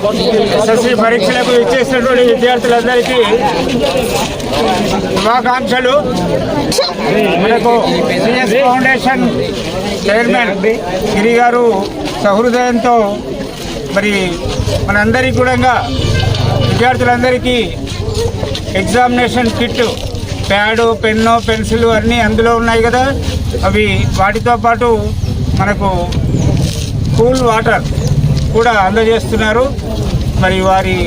SSC పరీక్షలకు ఇచ్చేసినటువంటి విద్యార్థులందరికీ శుభాకాంక్షలు. మనకు సిఎస్ ఫౌండేషన్ చైర్మన్ గిరి గారు సహృదయంతో మరి మనందరికీ కూడా విద్యార్థులందరికీ examination kit, pad, pen, pencil అన్నీ అందులో ఉన్నాయి కదా. అవి వాటితో పాటు మనకు కూల్ వాటర్ కూడా అందజేస్తున్నారు. మరి వారి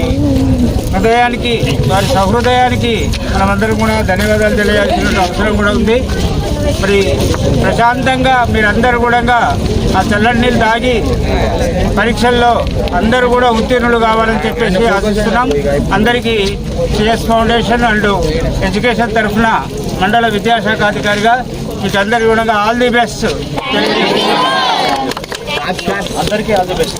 హృదయానికి, వారి సహృదయానికి మనమందరం కూడా ధన్యవాదాలు తెలియాల్సిన అవసరం కూడా ఉంది. మరి ప్రశాంతంగా మీరందరూ కూడా ఆ చల్లని నీళ్ళు తాగి పరీక్షల్లో అందరూ కూడా ఉత్తీర్ణులు కావాలని చెప్పేసి ఆశిస్తున్నాం. అందరికీ సిఎస్ ఫౌండేషన్ అండ్ ఎడ్యుకేషన్ తరఫున మండల విద్యాశాఖ అధికారిగా మీకు అందరికీ కూడా ఆల్ ది బెస్ట్. అందరికీ ఆల్ ది బెస్ట్.